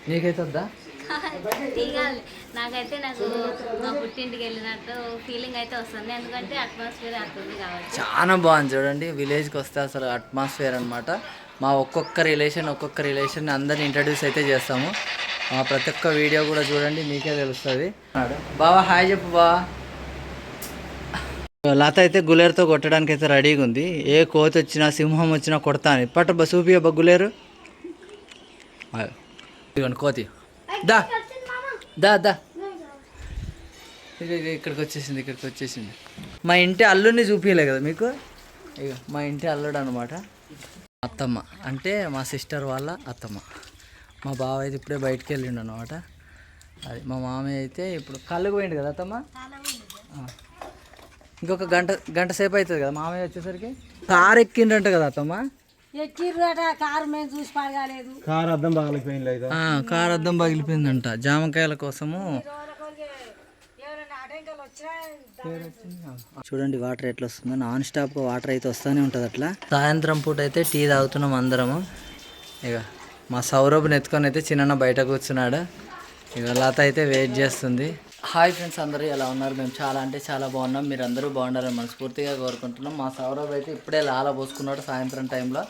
నీకైతే వద్దా? తీగాలి నాకైతే నాకు మా పుట్టింటికి వెళ్ళినట్టు ఫీలింగ్ అయితే వస్తుంది, ఎందుకంటే అట్మాస్ఫియర్ అట్లుంది కాబట్టి. చాలా బాగుంది చూడండి, విలేజ్కి వస్తే అసలు అట్మాస్ఫియర్ అనమాట. మా ఒక్కొక్క రిలేషన్ అందరిని ఇంట్రడ్యూస్ అయితే చేస్తాము. ప్రతి ఒక్క వీడియో కూడా చూడండి, మీకే తెలుస్తుంది. బావా హాయ్ చెప్పు బావా. లత అయితే గులేరుతో కొట్టడానికి అయితే రెడీగా ఉంది. ఏ కోతి వచ్చినా సింహం వచ్చినా కొడతా అని పట్ట చూపి గులేరు. ఇదిగోండి కోతి. దా దా దా ఇక్కడికి వచ్చేసింది. మా ఇంటి అల్లుడిని చూపించలే కదా మీకు. ఇక మా ఇంటి అల్లుడు అనమాట. అత్తమ్మ అంటే మా సిస్టర్ వాళ్ళ అత్తమ్మ. మా బావ అయితే ఇప్పుడే బయటికి వెళ్ళిండు అనమాట. అది మా మామయ్య అయితే ఇప్పుడు కళ్ళుకు పోయిండు కదా అత్తమ్మ. ఇంకొక గంట సేపు అవుతుంది కదా మామయ్య వచ్చేసరికి. కారు ఎక్కిండంట కదా అత్తమ్మ. కారు మేము చూసి పడగాలేదు. కారు అద్దం పగిలిపోయిందంట. జామకాయల కోసము చూడండి వాటర్ ఎట్లా వస్తుందో. నాన్ స్టాప్గా వాటర్ అయితే వస్తూనే ఉంటుంది అట్లా. సాయంత్రం పూట అయితే టీ తాగుతున్నాం అందరము. ఇక మా సౌరభ్ని ఎత్తుకొని అయితే చిన్న బయట కూర్చున్నాడు. ఇక లత అయితే వెయిట్ చేస్తుంది. హాయ్ ఫ్రెండ్స్, అందరూ ఎలా ఉన్నారు? మేము చాలా అంటే చాలా బాగున్నాం. మీరు అందరూ బాగుండాలని మనస్ఫూర్తిగా కోరుకుంటున్నాం. మా సౌరభ్ అయితే ఇప్పుడే లాల పోసుకున్నాడు సాయంత్రం టైంలో.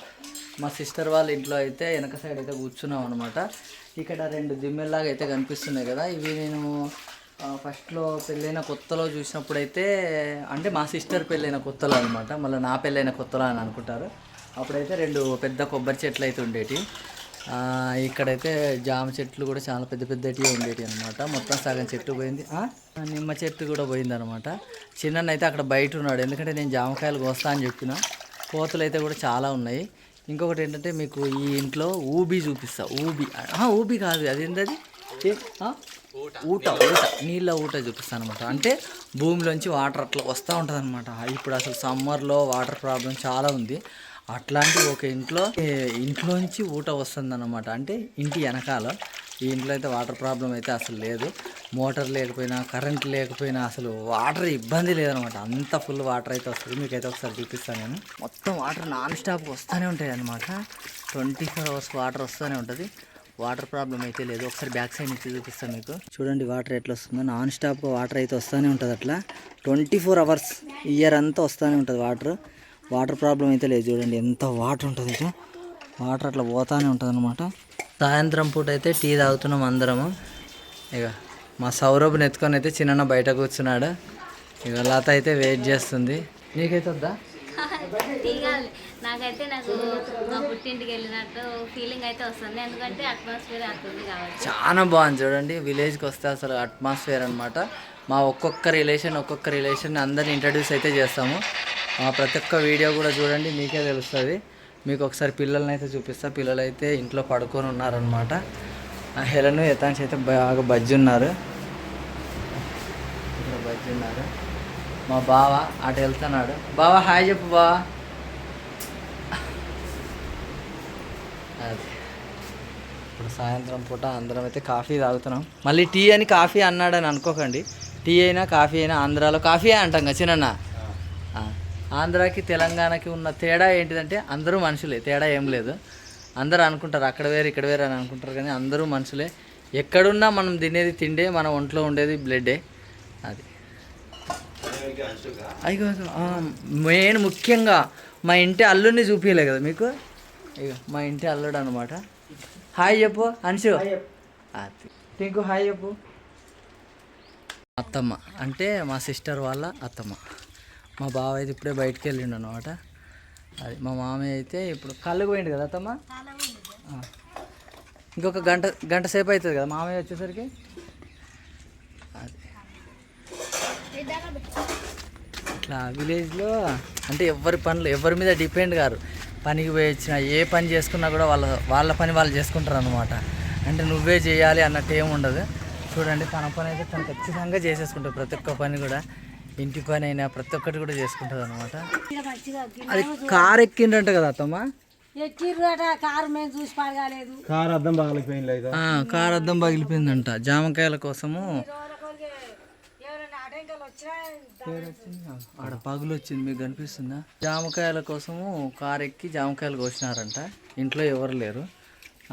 మా సిస్టర్ వాళ్ళ ఇంట్లో అయితే వెనక సైడ్ అయితే కూర్చున్నాం అనమాట. ఇక్కడ 2 దిమ్మెల్లాగా అయితే కనిపిస్తున్నాయి కదా. ఇవి నేను ఫస్ట్లో పెళ్ళైన కొత్తలో చూసినప్పుడైతే, అంటే మా సిస్టర్ పెళ్ళైన కొత్తలో అనమాట, మళ్ళీ నా పెళ్ళైన కొత్తలో అని అనుకుంటారు. అప్పుడైతే 2 పెద్ద కొబ్బరి చెట్లు అయితే ఉండేవి. ఇక్కడైతే జామ చెట్లు కూడా చాలా పెద్ద పెద్దటివి ఉండేవి అనమాట. మొత్తం సగం చెట్టు పోయింది. నిమ్మ చెట్టు కూడా పోయింది అనమాట. చిన్న అయితే అక్కడ బయట ఉన్నాడు, ఎందుకంటే నేను జామకాయలు కోస్తా అని చెప్పిన. కోతులు అయితే కూడా చాలా ఉన్నాయి. ఇంకొకటి ఏంటంటే మీకు ఈ ఇంట్లో ఊబి చూపిస్తా. ఊబి కాదు, అది ఏంటది, ఊట నీళ్ళ ఊట చూపిస్తాను అనమాట. అంటే భూమిలోంచి వాటర్ అట్లా వస్తూ ఉంటుంది అనమాట. ఇప్పుడు అసలు సమ్మర్లో వాటర్ ప్రాబ్లం చాలా ఉంది. అట్లాంటి ఒక ఇంట్లోంచి ఊట వస్తుంది అనమాట. అంటే ఇంటి వెనకాల. ఈ ఇంట్లో అయితే వాటర్ ప్రాబ్లం అయితే అసలు లేదు. మోటార్ లేకపోయినా, కరెంట్ లేకపోయినా అసలు వాటర్ ఇబ్బంది లేదనమాట. అంత ఫుల్ వాటర్ అయితే వస్తుంది. మీకైతే ఒకసారి చూపిస్తాను నేను. మొత్తం వాటర్ నాన్ స్టాప్గా వస్తూనే ఉంటాయి అనమాట. 24 hours వాటర్ వస్తూనే ఉంటుంది. వాటర్ ప్రాబ్లం అయితే లేదు. ఒకసారి బ్యాక్ సైడ్ నుంచి చూపిస్తాను మీకు. చూడండి వాటర్ ఎట్లా వస్తుందో. నాన్ స్టాప్గా వాటర్ అయితే వస్తూనే ఉంటుంది అట్లా. 24 hours ఇయర్ అంతా వస్తూనే ఉంటుంది వాటర్ ప్రాబ్లం అయితే లేదు. చూడండి ఎంత వాటర్ ఉంటుంది ఇట్లా. వాటర్ అట్లా పోతానే ఉంటుంది అనమాట. సాయంత్రం పూట అయితే టీ తాగుతున్నాం అందరము. ఇక మా సౌరభ్ని ఎత్తుకొని అయితే చిన్న బయట కూర్చున్నాడు. ఇక లత అయితే వెయిట్ చేస్తుంది. నీకైతే వద్దా? తీగాలి నాకైతే మా పుట్టింటికి వెళ్ళినట్టు ఫీలింగ్ అయితే వస్తుంది, ఎందుకంటే అట్మాస్ఫియర్ అట్లుంది కాబట్టి. చాలా బాగుంది చూడండి, విలేజ్కి వస్తే అసలు అట్మాస్ఫియర్ అనమాట. మా ఒక్కొక్క రిలేషన్ అందరిని ఇంట్రడ్యూస్ అయితే చేస్తాము. ప్రతి ఒక్క వీడియో కూడా చూడండి, మీకే తెలుస్తుంది. మీకు ఒకసారి పిల్లల్ని అయితే చూపిస్తా. పిల్లలు అయితే ఇంట్లో పడుకొని ఉన్నారనమాట. హెలను యతాంశ్ అయితే బాగా బజ్జి ఉన్నారు. మా బావ అటు వెళ్తున్నాడు. బావా హాయ్ చెప్పు బావా. అది ఇప్పుడు సాయంత్రం పూట అందరం అయితే కాఫీ తాగుతున్నాం. మళ్ళీ టీ అని కాఫీ అన్నాడని అనుకోకండి. టీ అయినా కాఫీ అయినా ఆంధ్రాలో కాఫీ అంటాం కదా చిన్న. ఆంధ్రాకి తెలంగాణకి ఉన్న తేడా ఏంటిదంటే అందరూ మనుషులే, తేడా ఏం లేదు. అందరూ అనుకుంటారు అక్కడ వేరు ఇక్కడ వేరు అని అనుకుంటారు, కానీ అందరూ మనుషులే. ఎక్కడున్నా మనం తినేది తిండే, మన ఒంట్లో ఉండేది బ్లడ్డే. అది అయ్యో మెయిన్ ముఖ్యంగా మా ఇంటి అల్లుడిని చూపించలే కదా మీకు. ఇక మా ఇంటి అల్లుడు అనమాట. హాయ్ చెప్పు అంశు. టింకు హాయ్ చెప్పు. అత్తమ్మ అంటే మా సిస్టర్ వాళ్ళ అత్తమ్మ. మా బావ అయితే ఇప్పుడే బయటికి వెళ్ళిండు అనమాట. అది మా మామయ్య అయితే ఇప్పుడు కళ్ళుకు పోయిండు కదా అత్తమ్మ. ఇంకొక గంట సేపు అవుతుంది కదా మామయ్య వచ్చేసరికి. అది ఇట్లా విలేజ్లో అంటే ఎవరి మీద డిపెండ్ కారు. పనికి పోయి వచ్చినా ఏ పని చేసుకున్నా కూడా వాళ్ళ పని వాళ్ళు చేసుకుంటారు అనమాట. అంటే నువ్వే చేయాలి అన్నట్టు ఏమి ఉండదు. చూడండి తన పని అయితే తను ఖచ్చితంగా చేసేసుకుంటారు. ప్రతి ఒక్క పని కూడా, ఇంటి పని అయినా ప్రతి ఒక్కటి కూడా చేసుకుంటుంది అనమాట. అది కారు ఎక్కిండంట కదా అత్తమ్మ. కారు మేము చూసి పడగాలేదు. కారు అద్దం పగిలిపోయిందంట. జామకాయల కోసము ఆడ పగులు వచ్చింది, మీకు కనిపిస్తుందా? జామకాయల కోసము కారు ఎక్కి జామకాయలు కోసినారంట. ఇంట్లో ఎవరు లేరు.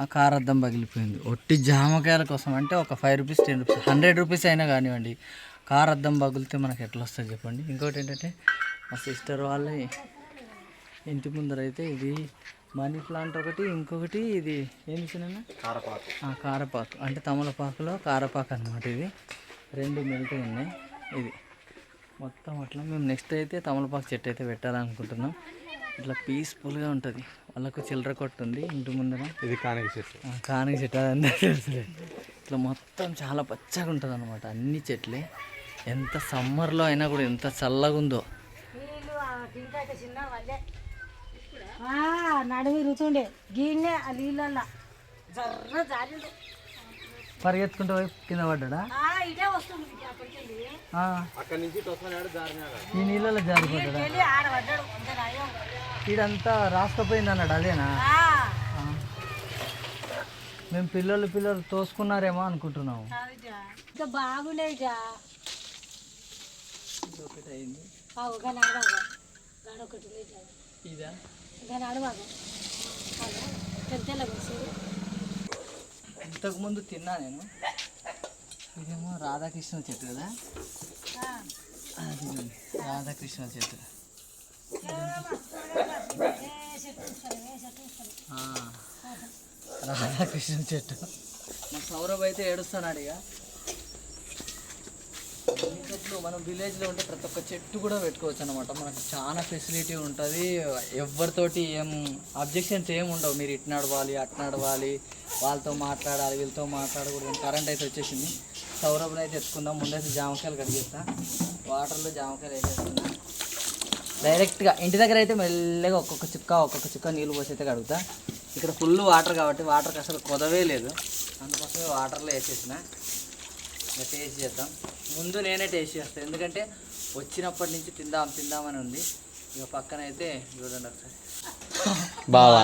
ఆ కార్ అద్దం పగిలిపోయింది. ఒట్టి జామకాయల కోసం అంటే ఒక 5 రూపీస్ 10 రూపీస్ 100 రూపీస్ అయినా కానివ్వండి, కార్ అద్దం పగిలితే మనకి ఎట్లా వస్తుంది చెప్పండి. ఇంకోటి ఏంటంటే మా సిస్టర్ వాళ్ళ ఇంటి ముందర అయితే ఇది మనీ ప్లాంట్ ఒకటి, ఇంకొకటి ఇది ఏం చిన్న కారపాకు అంటే తమలపాకులో కారపాకు అనమాట. ఇది 2 మెల్ట్ ఉన్నాయి. ఇది మొత్తం అట్లా మేము నెక్స్ట్ అయితే తమలపాకు చెట్టు అయితే పెట్టాలనుకుంటున్నాం. ఇట్లా పీస్ఫుల్గా ఉంటుంది. వాళ్ళకు చిల్లర కొట్టు ఉంది ఇంటి ముందర. ఇది కానిక చెట్టు అదంతా తెలుసులే. ఇట్లా మొత్తం చాలా పచ్చగా ఉంటుంది అనమాట. అన్ని చెట్లే. ఎంత సమ్మర్లో అయినా కూడా ఎంత చల్లగా ఉందో. నడుమి రుతుండే గీనే ఆ నీళ్ళల్లో జర్ర జారిండు. పరిగెత్తుకుంటూ పోయి కింద పడ్డా. ఇదే వస్తుంది ఈ నీళ్ళలో జారిపడ్డా. ఆడబడ్డాడు. ఇదంతా రాసుకపోయింది అన్నాడు. అదేనా? మేము పిల్లలు తోసుకున్నారేమో అనుకుంటున్నాము. ఇంకా బాగున్నాయి జా. ఒకటి అయింది. ఇదా ఇంతకుముందు తిన్నా నేను. ఇదేమో రాధాకృష్ణ చెట్టు కదా. అది రాధాకృష్ణ చెట్టు. రాధాకృష్ణ చెట్టు. మా సౌరభ్ అయితే ఏడుస్తున్నాడు. ఇక అన్ని చెట్లు మనం విలేజ్లో ఉంటే ప్రతి ఒక్క చెట్టు కూడా పెట్టుకోవచ్చు అనమాట. మనకు చాలా ఫెసిలిటీ ఉంటుంది. ఎవరితోటి ఏం అబ్జెక్షన్స్ ఏమి ఉండవు. మీరు ఇటు నడవాలి, అటు నడవాలి, వాళ్ళతో మాట్లాడాలి, వీళ్ళతో మాట్లాడకూడదు. కరెంట్ అయితే వచ్చేసింది. సౌరభ్ని అయితే ఎత్తుకుందాం. ముందైతే జామకాయలు కడిగేస్తా. వాటర్లో జామకాయలు వేసేస్తున్నా. డైరెక్ట్గా ఇంటి దగ్గర అయితే మెల్లగా ఒక్కొక్క చుక్క నీళ్ళు పోసి అయితే కడుగుతా. ఇక్కడ ఫుల్ వాటర్ కాబట్టి వాటర్కి అసలు కొదవే లేదు. అందుకోసమే వాటర్లో వేసేసిన. ఇంకా టేస్ట్ చేద్దాం. ముందు నేనే టేస్ట్ చేస్తాను, ఎందుకంటే వచ్చినప్పటి నుంచి తిందామని ఉంది. ఇక పక్కన అయితే చూడండి ఒకసారి. బావా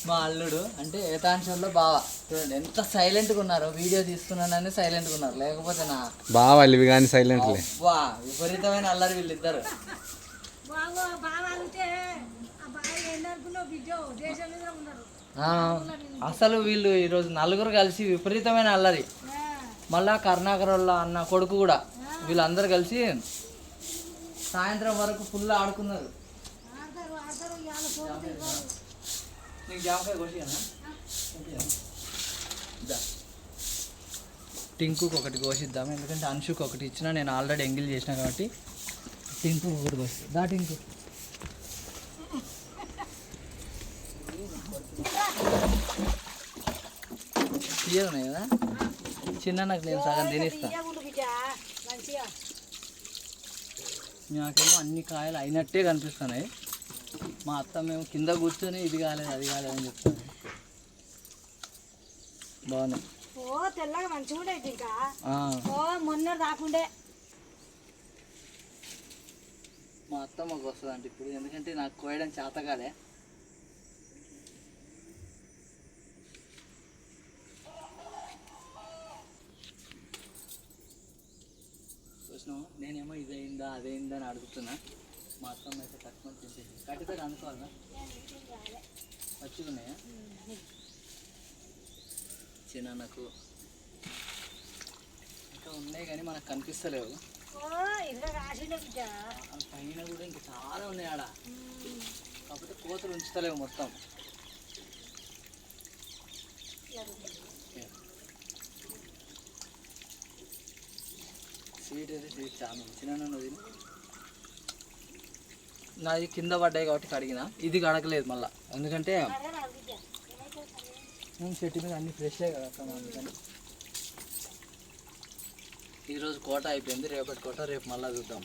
మా అల్లుడు అంటే ఏతాంశంలో బావ చూడండి ఎంత సైలెంట్గా ఉన్నారు. వీడియో తీసుకున్నానని సైలెంట్గా ఉన్నారు. లేకపోతే నా బావా ఇవి కానీ సైలెంట్ వా విపరీతమైన అల్లరి వీళ్ళిద్దరు. అసలు వీళ్ళు ఈరోజు నలుగురు కలిసి విపరీతమైన అల్లరి. మళ్ళా కరుణాకర్ వాళ్ళ అన్న కొడుకు కూడా వీళ్ళందరూ కలిసి సాయంత్రం వరకు ఫుల్ ఆడుకున్నారు. నీకు జామకాయ కోసినా టింకుకి ఒకటి కోసిద్దాము, ఎందుకంటే అంశుకి ఒకటి ఇచ్చినా. నేను ఆల్రెడీ ఎంగిల్ చేసిన కాబట్టి టింకు ఒకటి కోసి దా. టింకు తీయఉన్నాయి కదా చిన్న, నాకు నేను సగం తినేస్తాను. నాకేమో అన్ని కాయలు అయినట్టే కనిపిస్తున్నాయి. మా అత్త మేము కింద కూర్చొని ఇది కాలేదు అది కాలేదు అని చెప్తాను. బాగున్నాయి. ఓ తెల్లగా మంచిగా ఉండేది. ఇంకా మొన్న రాకుండే మా అత్త మాకు వస్తుంది అంటే ఇప్పుడు, ఎందుకంటే నాకు కోయడం చేత కాలే. నేనేమో ఇదైందా అదైందా అని అడుగుతున్నా. మా అత్తమ్మ అయితే తక్కువ తింటేసి కట్టితే అనుకోవాలా. మంచిగా ఉన్నాయా చిన్నకు? ఇంకా ఉన్నాయి కానీ మనకు కనిపిస్తలేవు. పైన కూడా ఇంకా చాలా ఉన్నాయి ఆడ, కాకపోతే కోతులు ఉంచుతలేవు మొత్తం. స్వీట్ అయితే స్వీట్ చాలా చిన్న ఉన్నది. నాది కింద పడ్డాయి కాబట్టి కడిగిన. ఇది కడగలేదు మళ్ళీ, ఎందుకంటే చెట్టు మీద అన్నీ ఫ్రెష్గా కదా. అందుకని ఈరోజు కోట అయిపోయింది. రేపటి కోట రేపు మళ్ళీ చూద్దాం.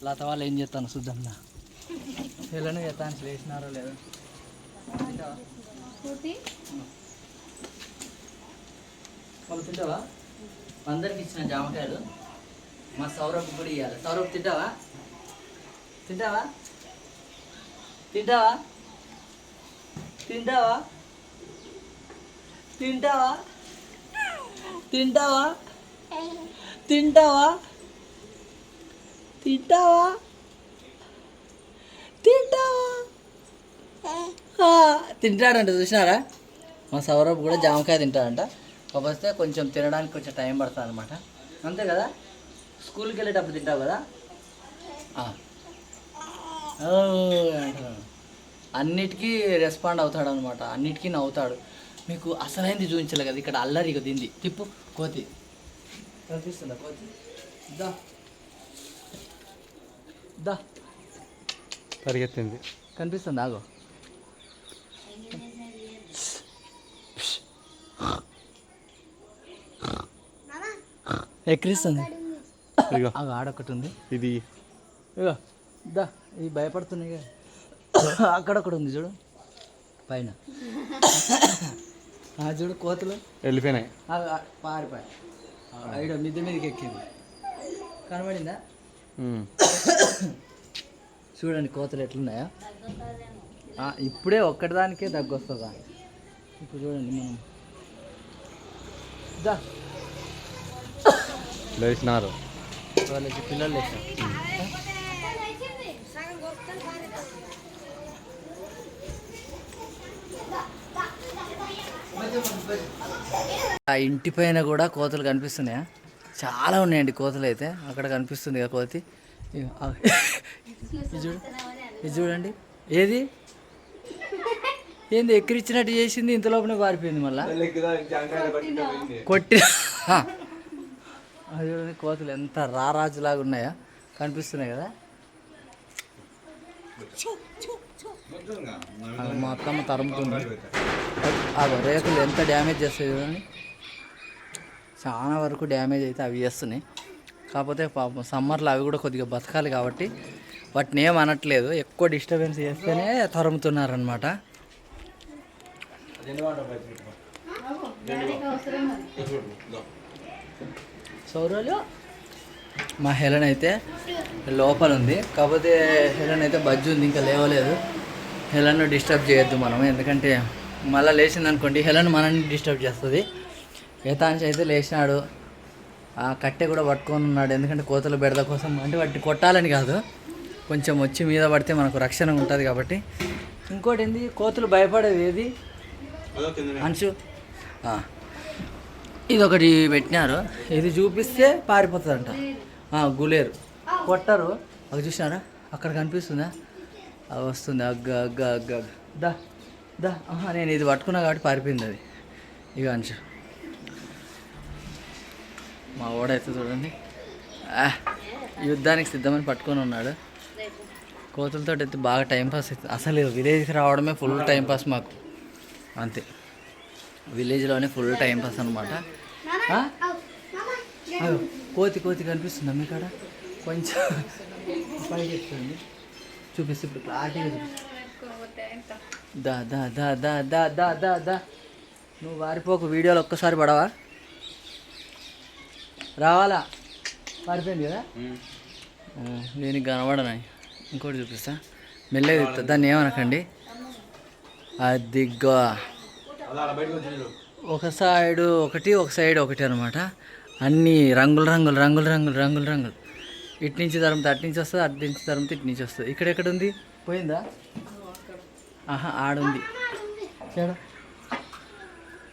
లత వాళ్ళు ఏం చేస్తాను చూద్దాం. నా పిల్లని చేస్తాను వేసినారో లేదో. వాళ్ళు తింటావా? అందరికి ఇచ్చిన జామకాయలు మా సౌరభ్ కూడా ఇవ్వాలి. సౌరభ్ తింటావా? తింటావా? తింటావా? తింటావా? తింటావా? తింటావా? తింటావా? తింటావా? తింటావా? తింటాడంట చూసినారా? మా సౌరభ్ కూడా జామకాయ తింటాడంట, కాకపోతే కొంచెం తినడానికి కొంచెం టైం పడుతుంది అనమాట. అంతే కదా, స్కూల్కి వెళ్ళేటప్పుడు తింటావు కదా. అంటున్నాను, అన్నిటికీ రెస్పాండ్ అవుతాడు అనమాట, అన్నిటికీ నవ్వుతాడు. మీకు అసలైంది చూపించలే కదా, ఇక్కడ అల్లరి ఇక దింది తిప్పు. కోతి కనిపిస్తుందా? కోతి దా దా పరిగెత్తింది, కనిపిస్తుంది, ఆగో. ఎక్కిరిస్తుంది, ఇగో ఆగో ఆడొకటి ఉంది, ఇది ఇగో దా. ఇవి భయపడుతున్నాయి కదా, అక్కడొకటి ఉంది చూడు పైన. చూడు కోతులు వెళ్ళిపోయినాయి. పారిపోయి ఐడ మిద్దె మీదకి ఎక్కింది, కనబడిందా? చూడండి కోతులు ఎట్లున్నాయా. ఇప్పుడే ఒక్కటిదానికే దగ్గు వస్తుందా. ఇప్పుడు చూడండి మనం దా లేచినారు వాళ్ళకి పిల్లలు లేచారు. ఆ ఇంటి పైన కూడా కోతులు కనిపిస్తున్నాయా? చాలా ఉన్నాయండి కోతులు అయితే. అక్కడ కనిపిస్తుంది కదా కోతి, ఇది చూడు, ఇది చూడండి. ఏది ఏంది ఎక్కిరిచ్చినట్టు చేసింది, ఇంత లోపలే పారిపోయింది మళ్ళా కొట్టి. అది చూడండి కోతులు ఎంత రారాజులాగా ఉన్నాయా, కనిపిస్తున్నాయి కదా. మా అత్తమ్మ తరుముతుంది. అవి రేకులు ఎంత డ్యామేజ్ చేస్తాయి చూడండి, చాలా వరకు డ్యామేజ్ అయితే అవి చేస్తున్నాయి. కాకపోతే పాపం సమ్మర్లో అవి కూడా కొద్దిగా బతకాలి కాబట్టి వాటిని ఏం అనట్లేదు, ఎక్కువ డిస్టర్బెన్స్ చేస్తేనే తరుముతున్నారనమాట. సౌరాలు మా హెలెన్ అయితే లోపల ఉంది, కాకపోతే హెలెన్ అయితే బజ్జు ఉంది, ఇంకా లేవలేదు. హెలెన్ను డిస్టర్బ్ చేయొద్దు మనం, ఎందుకంటే మళ్ళీ లేచింది అనుకోండి హెలెన్ మనల్ని డిస్టర్బ్ చేస్తుంది. ఏతాంశ అయితే లేచినాడు, ఆ కట్టె కూడా పట్టుకొని ఉన్నాడు, ఎందుకంటే కోతల బెడద కోసం. అంటే వాటిని కొట్టాలని కాదు, కొంచెం వచ్చి మీద పడితే మనకు రక్షణ ఉంటుంది కాబట్టి. ఇంకోటి ఏంది, కోతులు భయపడేది ఏది అంచు, ఇది ఒకటి పెట్టినారు, ఇది చూపిస్తే పారిపోతుందంట. గులేరు కొట్టరు, అది చూసినారా అక్కడ కనిపిస్తుందా, అది వస్తుంది అగ్గ అగ్గ అగ్గ దా దా. నేను ఇది పట్టుకున్నా కాబట్టి పారిపోయింది అది. ఇక అంచు మా ఓడైతే చూడండి యుద్ధానికి సిద్ధమని పట్టుకొని ఉన్నాడు. కోతులతో అయితే బాగా టైంపాస్ అవుతుంది. అసలు విలేజ్కి రావడమే ఫుల్ టైంపాస్ మాకు, అంతే. విలేజ్లోనే ఫుల్ టైంపాస్ అనమాట. కోతి కోతి కనిపిస్తుందా మీ కాడ? కొంచెం పైకి ఎత్తుంది, చూపిస్తే ఇప్పుడు క్లారిటీగా చూపిస్తా. దా దా దా దా దా దా దా దా. నువ్వు వారిపోకు, వీడియోలో ఒక్కసారి పడవా, రావాలా? పారిపోయింది కదా, దీనికి కనబడనా. ఇంకోటి చూపిస్తా, మెల్లగా చెప్తా, దాన్ని ఏమనకండి. అదిగో ఒక సైడు ఒకటి, ఒక సైడ్ ఒకటి అనమాట. అన్నీ రంగులు రంగులు రంగులు రంగులు రంగులు రంగులు. ఇటు నుంచి తరిమితే అటు నుంచి వస్తుంది, అటు నుంచి తరిమితే ఇటు నుంచి వస్తుంది. ఇక్కడెక్కడ ఉంది, పోయిందా? ఆడుంది చెడ,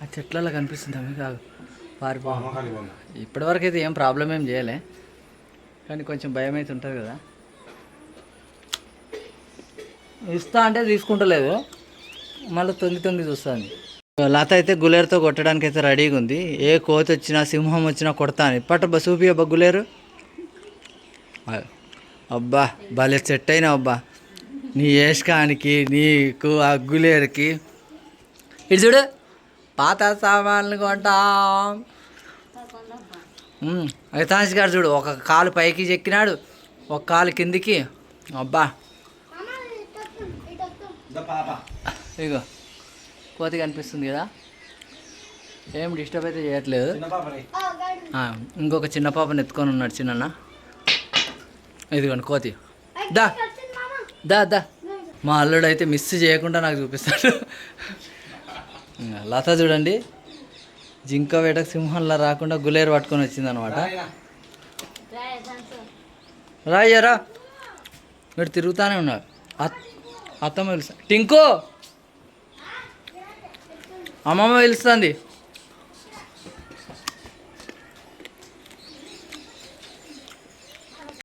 ఆ చెట్లలో కనిపిస్తుంది మీకు. కాదు పారిపో. ఇప్పటివరకు అయితే ఏం ప్రాబ్లం ఏం చేయలే, కానీ కొంచెం భయం అయితే ఉంటుంది కదా. ఇస్తా అంటే తీసుకుంటలేదు, మళ్ళీ తొంగి తొంగి చూస్తుంది. లత అయితే గులేరుతో కొట్టడానికి అయితే రెడీగా ఉంది. ఏ కోతి వచ్చినా సింహం వచ్చినా కొడతాను. పట్ట చూపి అబ్బా గులేరు. అబ్బా భలే సెట్ అయినా అబ్బా, నీ ఏష్కానికి నీకు ఆ గులేరుకి. ఇటు చూడు, పాత సామాన్లు కొంటాం. అయితాంశ్ గారు చూడు, ఒక కాలు పైకి చెక్కినాడు, ఒక కాలు కిందికి. అబ్బా ఇగో కోతి కనిపిస్తుంది కదా, ఏం డిస్టర్బ్ అయితే చేయట్లేదు. ఇంకొక చిన్న పాపని ఎత్తుకొని ఉన్నాడు చిన్న. ఇదిగోండి కోతి, దా దా దా. మా అల్లుడు అయితే మిస్ చేయకుండా నాకు చూపిస్తాడు. లత చూడండి, జింక వేటకు సింహంలా రాకుండా గులేరు పట్టుకొని వచ్చింది అనమాట. రాయ్యారా, మీరు తిరుగుతూనే ఉన్నారు. అత్తమ్మ పిలుస్తా, టింకు అమ్మమ్మ పిలుస్తుంది